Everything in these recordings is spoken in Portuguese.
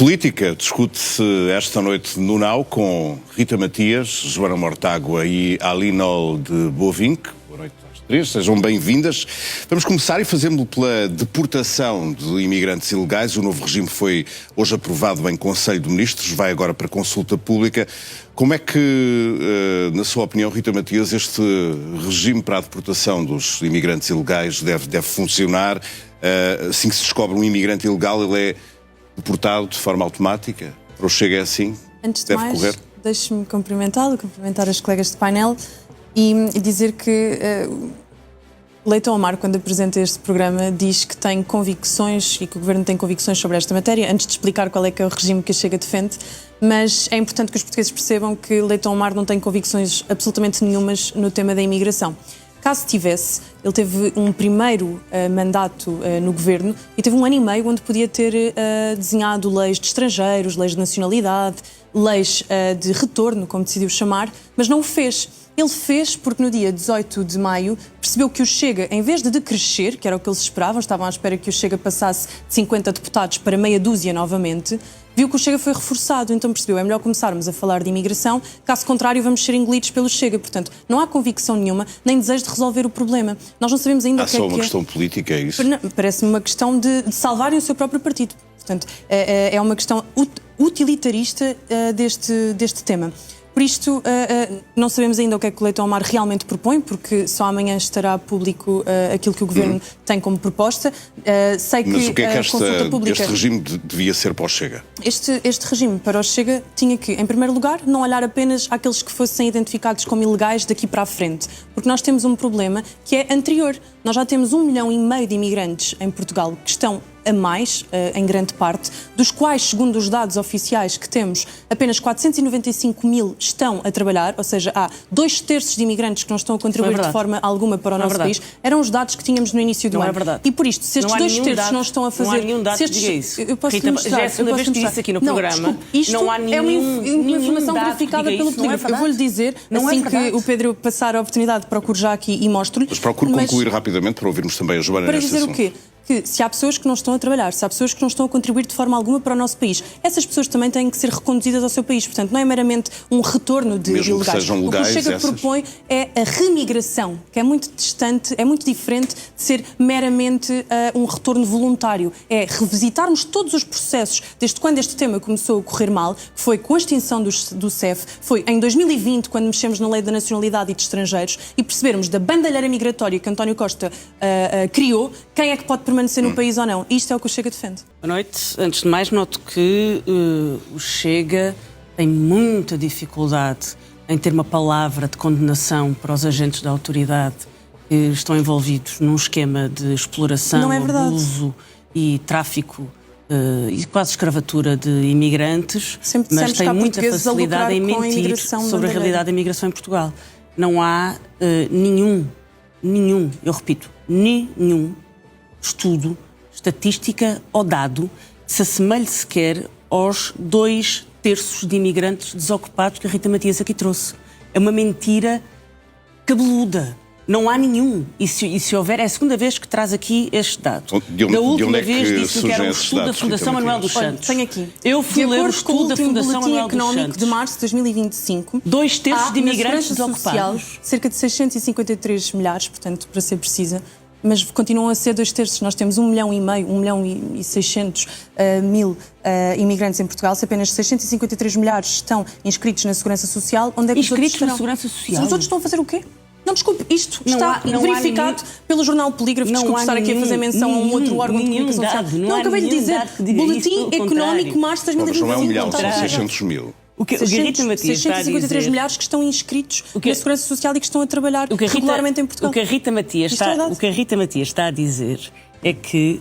Política discute-se esta noite no Now com Rita Matias, Joana Mortágua e Alinol de Bovinck. Boa noite às três, sejam bem-vindas. Vamos começar e fazemos pela deportação de imigrantes ilegais. O novo regime foi hoje aprovado em Conselho de Ministros, vai agora para consulta pública. Como é que, na sua opinião, Rita Matias, este regime para a deportação dos imigrantes ilegais deve funcionar? Assim que se descobre um imigrante ilegal, ele é deportado de forma automática? Para o Chega é assim? Antes de deve mais, correr? deixe-me cumprimentar as colegas de painel e dizer que Leitão Amar, quando apresenta este programa, diz que tem convicções e que o Governo tem convicções sobre esta matéria, antes de explicar qual é que é o regime que a Chega defende, mas é importante que os portugueses percebam que Leitão Amar não tem convicções absolutamente nenhumas no tema da imigração. Caso tivesse, ele teve um primeiro mandato no Governo e teve 1 ano e meio onde podia ter desenhado leis de estrangeiros, leis de nacionalidade, leis de retorno, como decidiu chamar, mas não o fez. Ele fez porque no dia 18 de maio percebeu que o Chega, em vez de decrescer, que era o que eles esperavam, estavam à espera que o Chega passasse de 50 deputados para meia dúzia novamente, viu que o Chega foi reforçado, então percebeu, é melhor começarmos a falar de imigração, caso contrário vamos ser engolidos pelo Chega. Portanto, não há convicção nenhuma, nem desejo de resolver o problema. Nós não sabemos ainda o que é que é. Há só uma questão política, é isso? Parece-me uma questão de salvarem o seu próprio partido. Portanto, é uma questão utilitarista deste tema. Por isto, não sabemos ainda o que é que o Leitão Amar realmente propõe, porque só amanhã estará público aquilo que o Governo tem como proposta. Sei que Mas o que é que consulta pública... este regime devia ser para o Chega? Este regime para o Chega tinha que, em primeiro lugar, não olhar apenas àqueles que fossem identificados como ilegais daqui para a frente, porque nós temos um problema que é anterior. Nós já temos 1,5 milhão de imigrantes em Portugal que estão a mais, em grande parte, dos quais, segundo os dados oficiais que temos, apenas 495 mil estão a trabalhar, ou seja, há 2/3 de imigrantes que não estão a contribuir de forma alguma para o nosso país. Eram os dados que tínhamos no início do ano. Não é verdade. E por isto, se estes 2/3 não estão a fazer... Não há nenhum dado que diga isso. Eu posso Rita, mostrar. já é a segunda vez que disse aqui no programa. Desculpe, isto não há nenhum, é uma informação verificada pelo polígrafo. Eu vou-lhe dizer, assim que o Pedro passar a oportunidade, procuro já aqui e mostro-lhe. Mas procuro concluir rapidamente para ouvirmos também a Joana para neste dizer assunto. O quê? Que se há pessoas que não estão a trabalhar, se há pessoas que não estão a contribuir de forma alguma para o nosso país, essas pessoas também têm que ser reconduzidas ao seu país. Portanto, não é meramente um retorno de mesmo ilegais. Que sejam legais, o que o Chega propõe é a remigração, que é muito distante, é muito diferente de ser meramente um retorno voluntário. É revisitarmos todos os processos, desde quando este tema começou a correr mal, foi com a extinção do CEF, foi em 2020, quando mexemos na Lei da Nacionalidade e de Estrangeiros, e percebermos da bandalheira migratória que António Costa criou, quem é que pode permanecer no país ou não. Isto é o que o Chega defende. Boa noite. Antes de mais, noto que o Chega tem muita dificuldade em ter uma palavra de condenação para os agentes da autoridade que estão envolvidos num esquema de exploração, abuso e tráfico e quase escravatura de imigrantes, mas tem muita facilidade em mentir sobre a realidade da imigração em Portugal. Não há nenhum, eu repito, nenhum estudo, estatística ou dado que se assemelhe sequer aos 2/3 de imigrantes desocupados que a Rita Matias aqui trouxe. É uma mentira cabeluda. Não há nenhum. E se houver, é a segunda vez que traz aqui este dado. Da última vez disse-me que era um estudo da Fundação Manuel dos Santos. Tenho aqui. Eu fui ler o estudo da Fundação Manuel dos Santos. De março de 2025. 2/3 de imigrantes desocupados. Cerca de 653 milhares, portanto, para ser precisa, mas continuam a ser 2/3. Nós temos 1,5 milhão, 1.600.000 imigrantes em Portugal. Se apenas 653 milhares estão inscritos na Segurança Social, onde é que inscritos os outros na Segurança Social? Os outros estão a fazer o quê? Não, desculpe, isto está verificado pelo jornal Polígrafo. Desculpe estar aqui a fazer menção a um outro órgão de comunicação social. Não, acabei de dizer. Boletim Económico, março de 2025. Mas não é 1 milhão, são 600.000. O que Rita Matias está a dizer... 653 milhares que estão inscritos na Segurança Social e que estão a trabalhar regularmente em Portugal. O que a Rita Matias está a dizer é que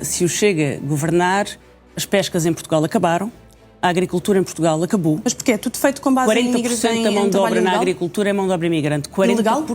se o Chega governar, as pescas em Portugal acabaram, a agricultura em Portugal acabou. Mas porquê? É tudo feito com base em imigração. 40% da mão de obra na agricultura é mão de obra imigrante. 40%. Ilegal?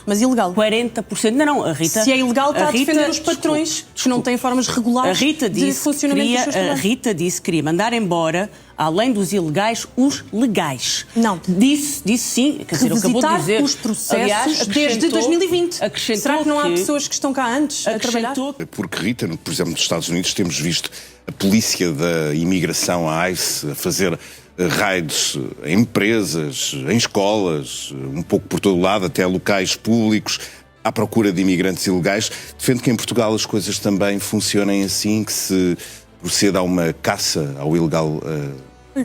Mas ilegal? 40%. Não, a Rita... Se é ilegal, está a defender os patrões que não têm formas regulares de funcionamento dos seus trabalhos. A Rita disse que queria mandar embora, além dos ilegais, os legais. Não. Disse sim. Quer dizer, acabou de dizer... os processos desde 2020. Será que não há pessoas que estão cá antes a trabalhar? Porque, Rita, por exemplo, nos Estados Unidos temos visto a polícia da imigração, a ICE, a fazer raids em empresas, em escolas, um pouco por todo lado, até locais públicos, à procura de imigrantes ilegais. Defende que em Portugal as coisas também funcionem assim, que se proceda a uma caça ao ilegal.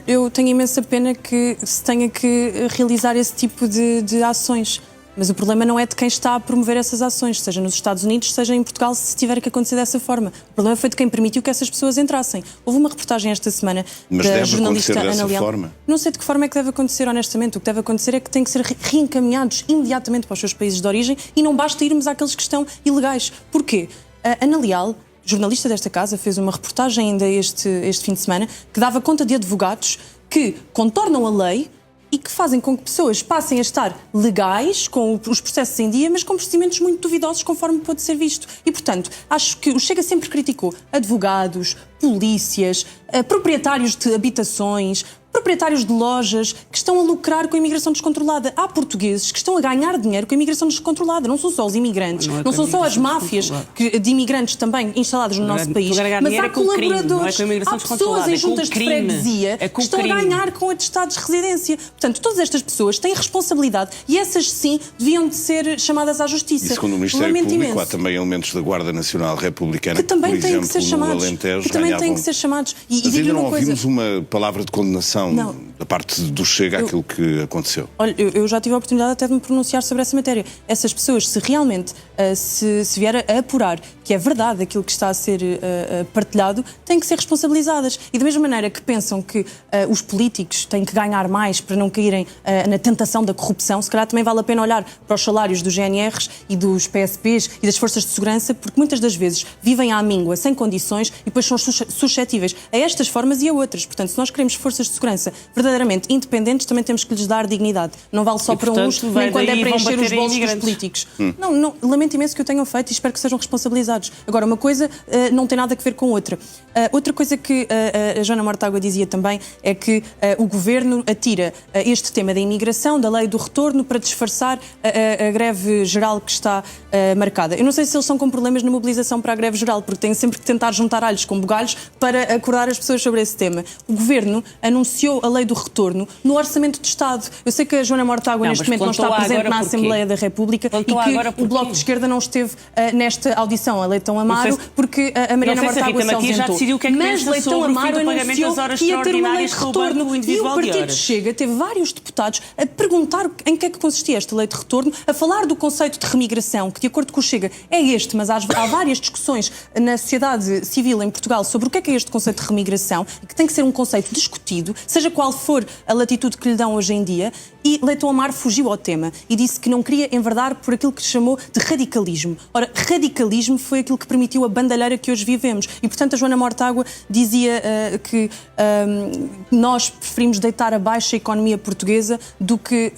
Eu tenho imensa pena que se tenha que realizar esse tipo de ações. Mas o problema não é de quem está a promover essas ações, seja nos Estados Unidos, seja em Portugal, se tiver que acontecer dessa forma. O problema foi de quem permitiu que essas pessoas entrassem. Houve uma reportagem esta semana da jornalista Ana Leal. Forma? Não sei de que forma é que deve acontecer, honestamente. O que deve acontecer é que têm que ser reencaminhados imediatamente para os seus países de origem e não basta irmos àqueles que estão ilegais. Porquê? A Ana Leal, jornalista desta casa, fez uma reportagem ainda este fim de semana que dava conta de advogados que contornam a lei e que fazem com que pessoas passem a estar legais, com os processos em dia, mas com procedimentos muito duvidosos, conforme pode ser visto. E, portanto, acho que o Chega sempre criticou advogados, polícias, proprietários de habitações, proprietários de lojas que estão a lucrar com a imigração descontrolada. Há portugueses que estão a ganhar dinheiro com a imigração descontrolada. Não são só os imigrantes, não são só as máfias de imigrantes também instaladas no nosso país, mas há colaboradores, há pessoas em juntas de freguesia que estão a ganhar com atestados de residência. Portanto, todas estas pessoas têm responsabilidade e essas sim deviam de ser chamadas à justiça. E segundo o Ministério Público há também elementos da Guarda Nacional Republicana que também têm que ser chamados. No Alentejo, que também têm que ser chamados. Mas ainda não ouvimos uma palavra de condenação da parte do Chega àquilo que aconteceu. Olha, eu já tive a oportunidade até de me pronunciar sobre essa matéria. Essas pessoas, se realmente se vier a apurar que é verdade aquilo que está a ser partilhado, têm que ser responsabilizadas. E da mesma maneira que pensam que os políticos têm que ganhar mais para não caírem na tentação da corrupção, se calhar também vale a pena olhar para os salários dos GNRs e dos PSPs e das forças de segurança, porque muitas das vezes vivem à míngua, sem condições, e depois são suscetíveis a estas formas e a outras. Portanto, se nós queremos forças de segurança verdadeiramente independentes, também temos que lhes dar dignidade. Não vale só para uns, nem quando é para encher os bolsos dos políticos. Não, lamento imenso que o tenham feito e espero que sejam responsabilizados. Agora, uma coisa não tem nada a ver com outra. Outra coisa que a Joana Mortágua dizia também é que o Governo atira este tema da imigração, da lei do retorno, para disfarçar a greve geral que está marcada. Eu não sei se eles são com problemas na mobilização para a greve geral, porque têm sempre que tentar juntar alhos com bugalhos para acordar as pessoas sobre esse tema. O Governo anunciou a lei do retorno no Orçamento de Estado. Eu sei que a Joana Mortágua neste momento não está presente na Assembleia da República e que o Bloco de Esquerda não esteve nesta audição a Leitão Amaro porque a Mariana Mortágua se ausentou. Mas Leitão Amaro anunciou que ia ter uma lei de retorno e o Partido Chega teve vários deputados a perguntar em que é que consistia esta lei de retorno, a falar do conceito de remigração, que de acordo com o Chega é este, mas há várias discussões na sociedade civil em Portugal sobre o que é este conceito de remigração e que tem que ser um conceito discutido, seja qual for a latitude que lhe dão hoje em dia, e Leitão Amaro fugiu ao tema e disse que não queria enverdar por aquilo que chamou de radicalismo. Ora, radicalismo foi aquilo que permitiu a bandalheira que hoje vivemos e, portanto, a Joana Mortágua dizia que nós preferimos deitar abaixo a economia portuguesa do que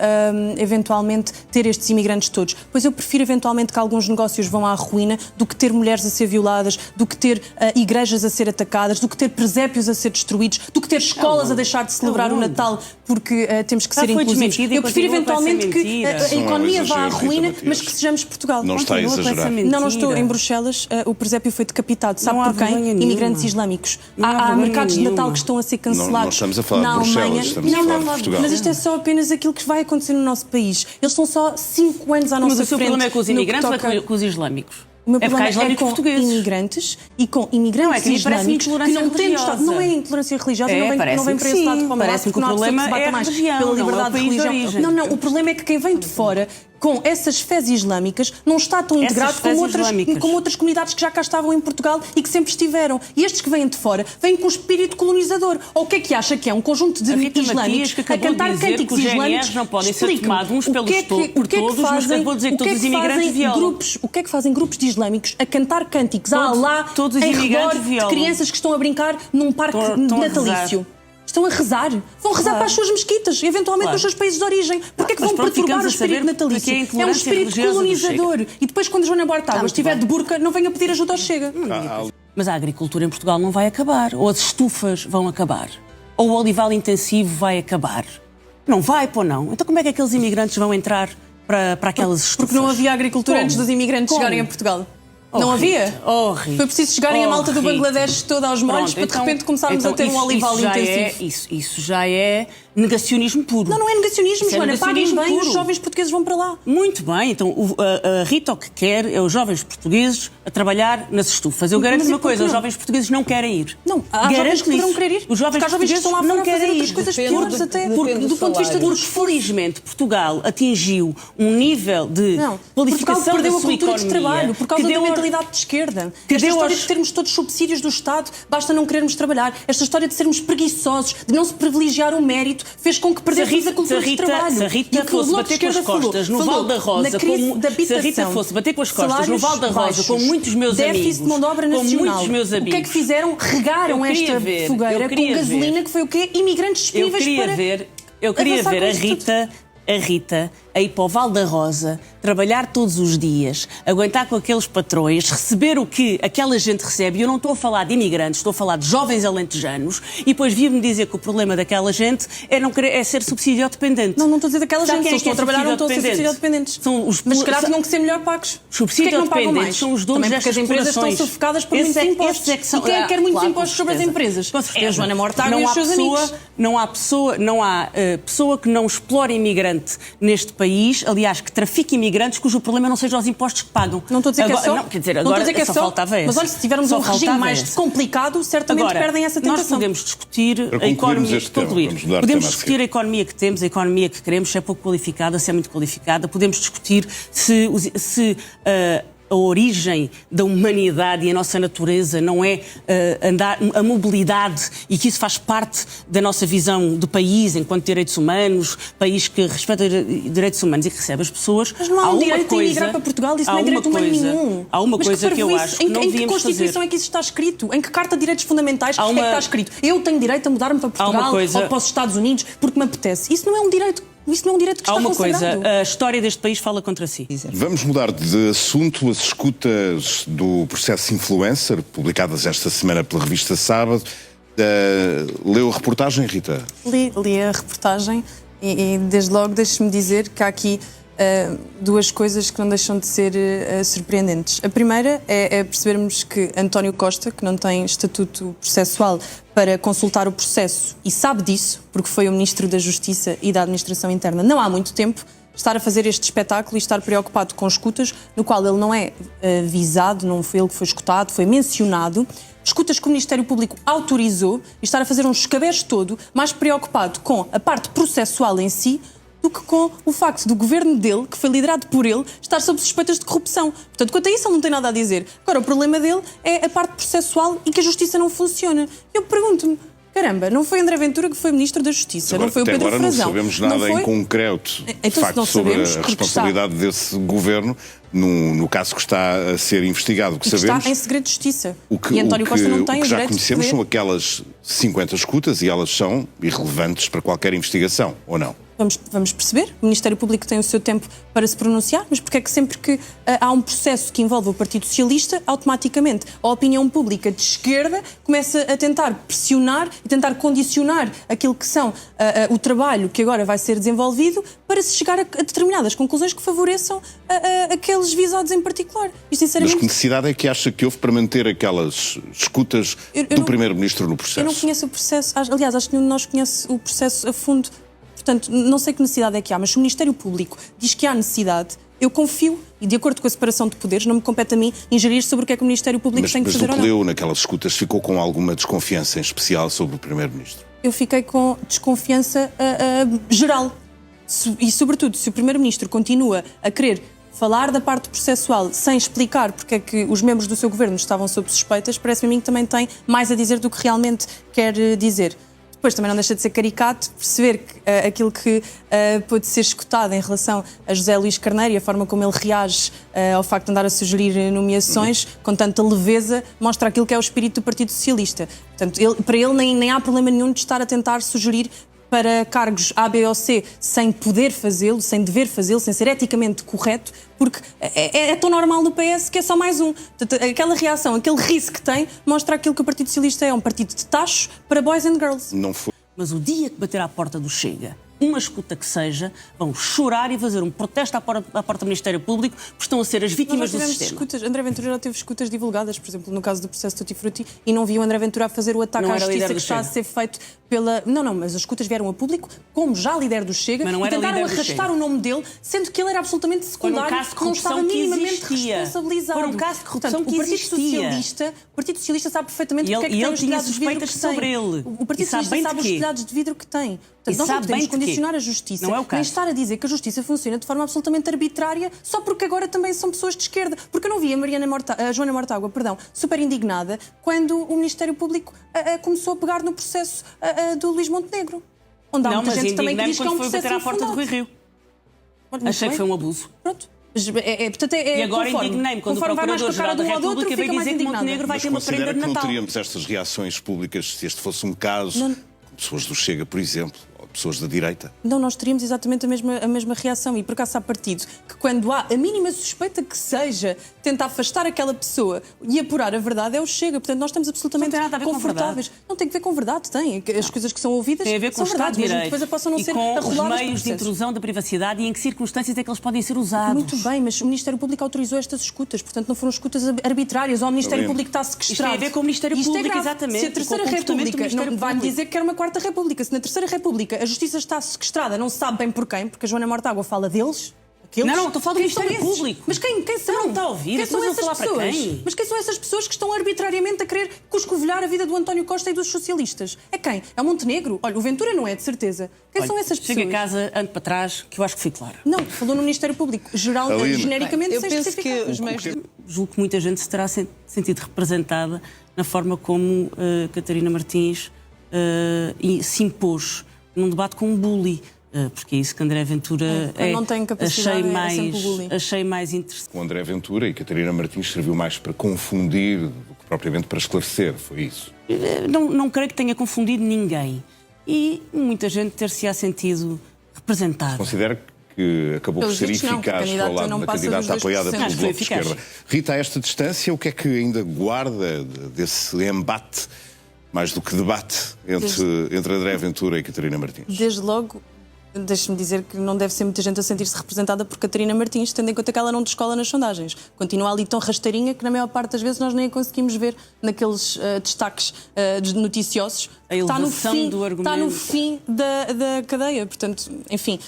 eventualmente ter estes imigrantes todos. Pois eu prefiro eventualmente que alguns negócios vão à ruína do que ter mulheres a ser violadas, do que ter igrejas a ser atacadas, do que ter presépios a ser destruídos, do que ter escolas a deixar de celebrar o Natal porque temos que ser inclusivos. Eu prefiro eventualmente que a economia vá à ruína, mas que sejamos Portugal. Não está a exagerar. Não estou. Em Bruxelas, o presépio foi decapitado. Sabe por quem? Imigrantes islâmicos. Há mercados de Natal que estão a ser cancelados. Não estamos a falar de Bruxelas, estamos a falar de Portugal. Mas isto é só apenas aquilo que vai acontecer no nosso país. Eles são só 5 anos à nossa frente. Mas o seu problema é com os imigrantes ou é com os islâmicos? O meu problema é com portugueses. Imigrantes e com imigrantes islâmicos que não têm Estado. Não é intolerância religiosa, não vem para esse lado para o lado, porque não há pessoa que se bata mais pela liberdade de religião. Não, o problema é que quem vem de fora com essas fés islâmicas não está tão integrado como outras comunidades que já cá estavam em Portugal e que sempre estiveram. E estes que vêm de fora vêm com o espírito colonizador. Ou o que é que acha que é? Um conjunto de islâmicos a cantar cânticos islâmicos? Não podem ser tomados uns pelos todos, mas acabou de dizer que todos os imigrantes violam. O que é que fazem grupos de islâmicos a cantar cânticos a Alá em redor de crianças que estão a brincar num parque natalício? Estão a rezar. Vão rezar para as suas mesquitas, eventualmente nos seus países de origem. Porquê é que vão perturbar o espírito natalício? É um espírito colonizador. E depois, quando Joana Mortágua estiver de burca, não venha pedir ajuda ao Chega. Mas a agricultura em Portugal não vai acabar. Ou as estufas vão acabar. Ou o olival intensivo vai acabar. Não vai, pô, não. Então como é que aqueles imigrantes vão entrar para aquelas estufas? Porque não havia agricultura antes dos imigrantes chegarem a Portugal. Não havia? Horrível. Foi preciso chegarem a malta do Bangladesh toda aos molhos para de repente começarmos a ter um olival intensivo. Isso já é negacionismo puro. Não é negacionismo, Joana. Negacionismo Paguem bem, puro. os jovens portugueses vão para lá. Muito bem, então a Rita o que quer é os jovens portugueses a trabalhar nas estufas. Eu garanto uma coisa, os jovens portugueses não querem ir. Não, há jovens que poderão querer ir. Os jovens portugueses que estão lá não fora a fazer querem outras ir. coisas piores até. Do ponto de vista Porque, felizmente, Portugal atingiu um nível de qualificação Portugal perdeu da a sua cultura de economia trabalho por causa da mentalidade de esquerda. Esta história de termos todos subsídios do Estado, basta não querermos trabalhar. Esta história de sermos preguiçosos, de não se privilegiar o mérito, fez com que perdêssemos a cultura de trabalho. Se a Rita fosse bater com as costas no Val da Rosa, se a Rita fosse bater com as costas no Val da Rosa, com muitos meus amigos, déficit de mão de obra nacional, o que é que fizeram? Regaram esta fogueira com gasolina, que foi o quê? Imigrantes disponíveis para... Eu queria ver a Rita a ir para o Val da Rosa, trabalhar todos os dias, aguentar com aqueles patrões, receber o que aquela gente recebe. E eu não estou a falar de imigrantes, estou a falar de jovens alentejanos, e depois vir-me dizer que o problema daquela gente é ser subsídio-dependente. Não estou a dizer daquela gente, se estão a trabalhar não estão a ser subsídio-dependentes. Mas se calhar tinham que ser melhor pagos. Subsídio-dependentes são os donos destas porque as empresas estão sufocadas por muitos impostos. E quem é que quer muitos impostos sobre as empresas? É a Joana Mortágua e os seus amigos. Não há pessoa que não explore imigrante neste país, aliás, que trafique imigrantes cujo problema não seja os impostos que pagam. Não estou a dizer que é só. Não, quer dizer, agora só faltava esse. Mas olha, se tivermos um regime mais complicado, certamente perdem essa tentação. Nós podemos discutir a economia. Podemos discutir a economia que temos, a economia que queremos, se é pouco qualificada, se é muito qualificada. Podemos discutir se a origem da humanidade e a nossa natureza não é a mobilidade, e que isso faz parte da nossa visão de país enquanto direitos humanos, país que respeita direitos humanos e que recebe as pessoas. Mas não há um direito a emigrar para Portugal, isso não é direito humano nenhum. Há uma coisa que eu acho que não devíamos fazer. Em que Constituição é que isso está escrito? Em que Carta de Direitos Fundamentais é que está escrito? Eu tenho direito a mudar-me para Portugal ou para os Estados Unidos porque me apetece. Isso não é um direito. Isso não é um direito que está consagrado. Há uma coisa, a história deste país fala contra si. Vamos mudar de assunto. As escutas do processo influencer, publicadas esta semana pela revista Sábado. Leu a reportagem, Rita? Li a reportagem e desde logo deixe-me dizer que há aqui duas coisas que não deixam de ser surpreendentes. A primeira é percebermos que António Costa, que não tem estatuto processual para consultar o processo e sabe disso, porque foi o Ministro da Justiça e da Administração Interna não há muito tempo, estar a fazer este espetáculo e estar preocupado com escutas, no qual ele não é visado, não foi ele que foi escutado, foi mencionado, escutas que o Ministério Público autorizou, e estar a fazer um escabeche todo, mais preocupado com a parte processual em si, do que com o facto do governo dele, que foi liderado por ele, estar sob suspeitas de corrupção. Portanto, quanto a isso, ele não tem nada a dizer. Agora, o problema dele é a parte processual e que a justiça não funciona. Eu pergunto-me, caramba, não foi André Ventura que foi Ministro da Justiça, agora, não foi o Pedro agora Frazão. Não sabemos nada em concreto, de facto, sobre a responsabilidade desse governo no caso que está a ser investigado. O que sabemos, está em segredo de justiça. E António Costa não tem o direito de já conhecemos são aquelas 50 escutas e elas são irrelevantes para qualquer investigação, ou não? Vamos perceber. O Ministério Público tem o seu tempo para se pronunciar, mas porque é que sempre que há um processo que envolve o Partido Socialista, automaticamente a opinião pública de esquerda começa a tentar pressionar e tentar condicionar aquilo que são o trabalho que agora vai ser desenvolvido para se chegar a determinadas conclusões que favoreçam aqueles visados em particular. E, sinceramente, mas que necessidade é que acha que houve para manter aquelas escutas do Primeiro-Ministro no processo? Eu não conheço o processo. Aliás, acho que nenhum de nós conhece o processo a fundo. Portanto, não sei que necessidade é que há, mas se o Ministério Público diz que há necessidade, eu confio, e de acordo com a separação de poderes, não me compete a mim ingerir sobre o que é que o Ministério Público tem que fazer ou não. Mas o que leu naquelas escutas ficou com alguma desconfiança em especial sobre o Primeiro-Ministro? Eu fiquei com desconfiança geral. E, sobretudo, se o Primeiro-Ministro continua a querer falar da parte processual sem explicar porque é que os membros do seu governo estavam sob suspeitas, parece-me a mim que também tem mais a dizer do que realmente quer dizer. Depois também não deixa de ser caricato perceber que aquilo que pode ser escutado em relação a José Luís Carneiro e a forma como ele reage ao facto de andar a sugerir nomeações com tanta leveza mostra aquilo que é o espírito do Partido Socialista. Portanto, para ele nem há problema nenhum de estar a tentar sugerir para cargos A, B ou C sem poder fazê-lo, sem dever fazê-lo, sem ser eticamente correto, porque é tão normal no PS que é só mais um. Portanto, aquela reação, aquele riso que tem, mostra aquilo que o Partido Socialista é, um partido de tachos para boys and girls. Não foi. Mas o dia que bater à porta do Chega uma escuta que seja, vão chorar e fazer um protesto à porta do Ministério Público, porque estão a ser as vítimas do sistema. Escutas. André Ventura já teve escutas divulgadas, por exemplo, no caso do processo Tutti Frutti, e não vi o André Ventura a fazer o ataque à justiça que está a ser feito pela... Não, mas as escutas vieram a público, como já líder do Chega, e tentaram arrastar o nome dele, sendo que ele era absolutamente secundário, que não estava minimamente responsabilizado. Por um caso de corrupção que existia. O Partido Socialista sabe perfeitamente porque é que tem os telhados de vidro que sobre ele. O Partido Socialista sabe os telhados de vidro que tem. Portanto, nós não podemos condicionar a justiça, nem estar a dizer que a justiça funciona de forma absolutamente arbitrária só porque agora também são pessoas de esquerda. Porque eu não vi a Joana Mortágua, super indignada quando o Ministério Público começou a pegar no processo do Luís Montenegro. Onde há muita gente também que diz que é um processo à porta do Rui Rio. Achei que foi um abuso. Pronto. E agora indignei-me quando o Procurador-Geral da República veio dizer que Montenegro vai ter uma prenda de Natal. Não teríamos estas reações públicas se este fosse um caso... Pessoas do Chega, por exemplo, ou pessoas da direita? Não, nós teríamos exatamente a mesma reação. E por acaso há partido que, quando há a mínima suspeita que seja, tenta afastar aquela pessoa e apurar a verdade, é o Chega. Portanto, nós estamos absolutamente confortáveis. Não tem que ver com verdade, tem. As coisas que são ouvidas tem a ver com são verdade, mesmo que depois possam não e ser com os arroladas meios de intrusão da privacidade e em que circunstâncias é que eles podem ser usados. Muito bem, mas o Ministério Público autorizou estas escutas, portanto não foram escutas arbitrárias, ou o Ministério Público está sequestrado. Isto tem a ver com o Ministério Público, exatamente. Se a Terceira República, não vai-me dizer que quer uma Quarta República, se na Terceira República a justiça está sequestrada, não se sabe bem por quem, porque a Joana Mortágua fala deles. Não, estou a falar do Ministério Público. Mas quem são? Não está a ouvir? Quem são essas pessoas? Mas quem são essas pessoas que estão arbitrariamente a querer cuscovilhar a vida do António Costa e dos socialistas? É quem? É o Montenegro? Olha, o Ventura não é, de certeza. Quem são essas pessoas? Chega a casa, ando para trás, que eu acho que fui clara. Não, falou no Ministério Público, genericamente, sem especificar. Eu penso que julgo que muita gente se terá sentido representada na forma como Catarina Martins se impôs num debate com um bully. Porque é isso que André Ventura não tem capacidade, achei mais interessante. O André Ventura e Catarina Martins serviu mais para confundir do que propriamente para esclarecer, foi isso? Não creio que tenha confundido ninguém. E muita gente ter-se-á sentido representada. Considera que acabou por ser eficaz ao lado da candidata apoiada pelo Bloco de Esquerda. Rita, a esta distância, o que é que ainda guarda desse embate, mais do que debate, entre André Ventura e Catarina Martins? Desde logo, deixe-me dizer que não deve ser muita gente a sentir-se representada por Catarina Martins, tendo em conta que ela não descola nas sondagens. Continua ali tão rasteirinha que, na maior parte das vezes, nós nem a conseguimos ver naqueles destaques noticiosos. Está no fim da cadeia. Portanto, enfim,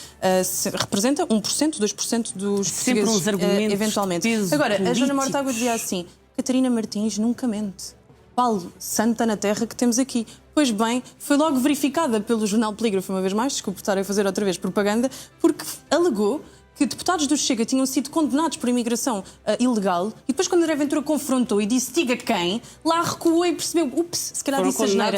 representa 1%, 2% dos portugueses, eventualmente. Agora, a Joana Mortágua dizia assim: Catarina Martins nunca mente. Paulo, santa na terra que temos aqui. Pois bem, foi logo verificada pelo Jornal Polígrafo, uma vez mais, desculpe estar a fazer outra vez propaganda, porque alegou que deputados do Chega tinham sido condenados por imigração ilegal e depois quando André Ventura confrontou e disse diga quem, lá recuou e percebeu, se calhar disse asneira.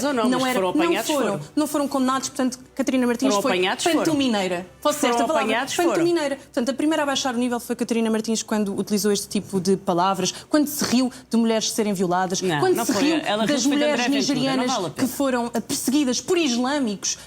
Não foram condenados, portanto, Catarina Martins foi pantomineira. Fosse esta palavra, pantomineira. Portanto, a primeira a baixar o nível foi Catarina Martins quando utilizou este tipo de palavras, quando se riu de mulheres serem violadas, quando se riu das mulheres nigerianas que foram perseguidas por islâmicos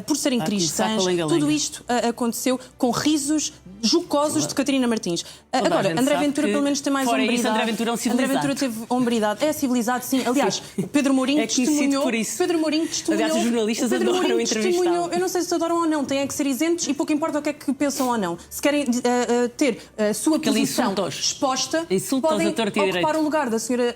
por serem cristãs. Tudo isto aconteceu com risos jocosos de Catarina Martins. Agora, André Ventura pelo menos tem mais hombridade. André Ventura é um civilizado. André Ventura teve hombridade. É civilizado, sim. Aliás, o Pedro Mourinho testemunhou. Aliás, os jornalistas adoram entrevistá-lo. Eu não sei se adoram ou não, têm que ser isentos e pouco importa o que é que pensam ou não. Se querem ter a sua posição exposta, podem ocupar o lugar da senhora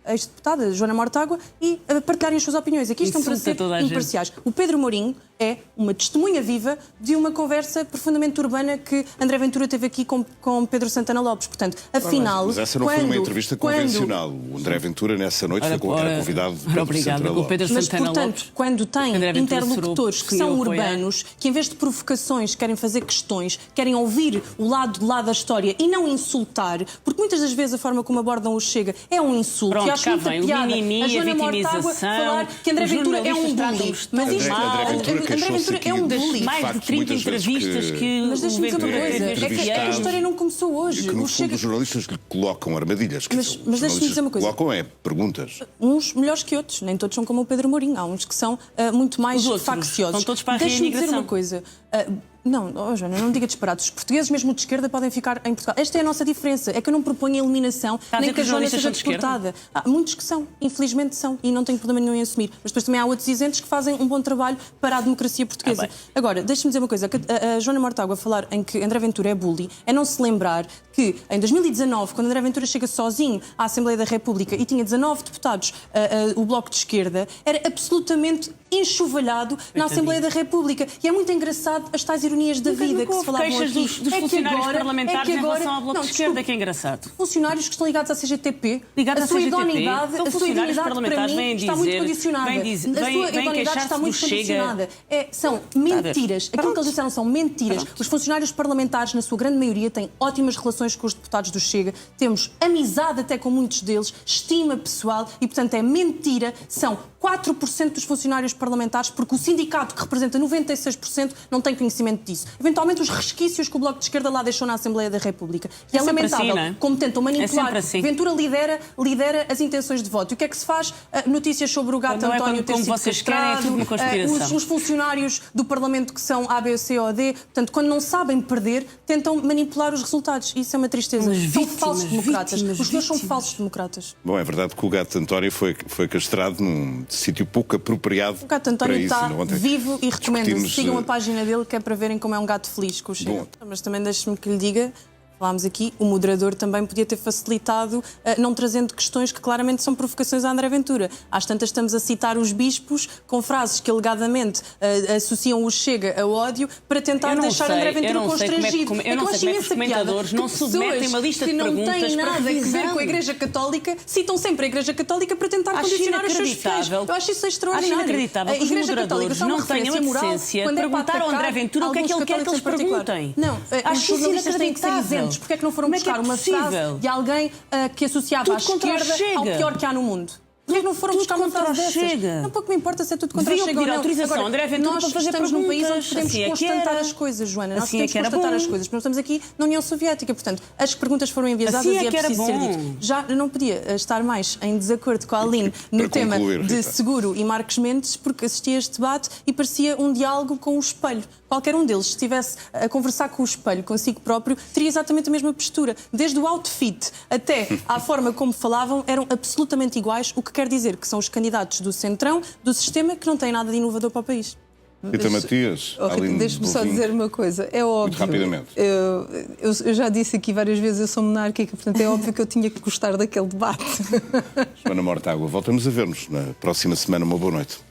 ex-deputada Joana Mortágua e partilharem as suas opiniões. Aqui estão para ser imparciais. O Pedro Mourinho é uma testemunha viva de uma conversa profundamente urbana que André Ventura teve aqui com Pedro Santana Lopes. Portanto, afinal... Mas essa não foi uma entrevista convencional. O André Ventura, nessa noite, era convidado por Pedro Santana Lopes. Mas, portanto, quando tem interlocutores que são urbanos, que em vez de provocações querem fazer questões, querem ouvir o lado de lá da história e não insultar, porque muitas das vezes a forma como abordam o Chega é um insulto. Pronto, e acho muita piada a Joana Mortágua falar que André Ventura é um bully. Mas isto André Ventura é um bully. Mais de 30 entrevistas que mas deixa-me dizer uma coisa, é que a história não começou hoje. E que no fundo os jornalistas lhe colocam armadilhas. Mas deixa-me dizer uma coisa. Colocam perguntas. Uns melhores que outros, nem todos são como o Pedro Mourinho. Há uns que são muito mais facciosos. São todos para a Deixa-me dizer reimigração. uma coisa. Não, Joana, não diga disparados. Os portugueses, mesmo de esquerda, podem ficar em Portugal. Esta é a nossa diferença. É que eu não proponho a eliminação, nem que a Joana seja deportada. Há muitos que são, infelizmente são, e não tenho problema nenhum em assumir. Mas depois também há outros isentos que fazem um bom trabalho para a democracia portuguesa. Agora, deixe-me dizer uma coisa. A Joana Mortágua falar em que André Ventura é bully é não se lembrar que em 2019, quando André Ventura chega sozinho à Assembleia da República e tinha 19 deputados, o Bloco de Esquerda, era absolutamente enxovalhado na Assembleia da República. E é muito engraçado as tais ironias da vida que se falavam queixas aqui. dos funcionários parlamentares em relação ao Bloco de Esquerda, que é engraçado. Funcionários que estão ligados à CGTP, ligados a sua à CGTP, idoneidade, então, a sua idoneidade para mim está muito condicionada. A sua idoneidade está muito condicionada. São mentiras. Aquilo que eles disseram são mentiras. Os funcionários parlamentares, na sua grande maioria, têm ótimas relações com os deputados do Chega. Temos amizade até com muitos deles, estima pessoal e, portanto, é mentira. São 4% dos funcionários parlamentares, porque o sindicato, que representa 96%, não tem conhecimento disso. Eventualmente, os resquícios que o Bloco de Esquerda lá deixou na Assembleia da República. E é lamentável como tentam manipular. Ventura lidera as intenções de voto. E o que é que se faz? Notícias sobre o gato António ter sido castrado, os funcionários do Parlamento que são A, B, C ou D. Portanto, quando não sabem perder, tentam manipular os resultados. Isso é uma tristeza. São falsos democratas. Os dois são falsos democratas. Bom, é verdade que o gato António foi castrado num sítio pouco apropriado. O gato António está vivo e recomendo-se. Sigam a página dele, que é para verem como é um gato feliz com o Chega. Mas também deixe-me que lhe diga, falámos aqui, o moderador também podia ter facilitado, não trazendo questões que claramente são provocações a André Ventura. Às tantas estamos a citar os bispos com frases que alegadamente associam o Chega a ódio para tentar deixar André Ventura constrangido. Eu não sei como é que os comentadores não submetem uma lista de perguntas que não têm nada a ver com a Igreja Católica, citam sempre a Igreja Católica para tentar condicionar os seus fiéis. Eu acho isso extraordinário. Acho inacreditável que os moderadores não tenham a decência de perguntar ao André Ventura o que é que ele quer que eles perguntem. Não, os jornalistas têm que ser isentos. Porque é que não foram buscar uma frase de alguém que associava à esquerda ao pior que há no mundo? Porquê é que não foram buscar uma frase dessas? Não pouco me importa se é tudo contra o Chega ou não. Autorização, André Ventura, nós estamos num país onde podemos constatar as coisas, Joana. Nós podemos constatar as coisas. Nós estamos aqui na União Soviética. Portanto, as perguntas foram enviesadas e é preciso ser dito. Já não podia estar mais em desacordo com a Aline no tema de Seguro e Marcos Mendes, porque assisti a este debate e parecia um diálogo com o espelho. Qualquer um deles, se estivesse a conversar com o espelho, consigo próprio, teria exatamente a mesma postura. Desde o outfit até à forma como falavam, eram absolutamente iguais, o que quer dizer que são os candidatos do centrão, do sistema, que não têm nada de inovador para o país. Rita Matias, deixe-me só dizer uma coisa, é óbvio. Muito rapidamente. Eu já disse aqui várias vezes, eu sou monárquica, portanto é óbvio que eu tinha que gostar daquele debate. Joana Mortágua, voltamos a ver-nos na próxima semana. Uma boa noite.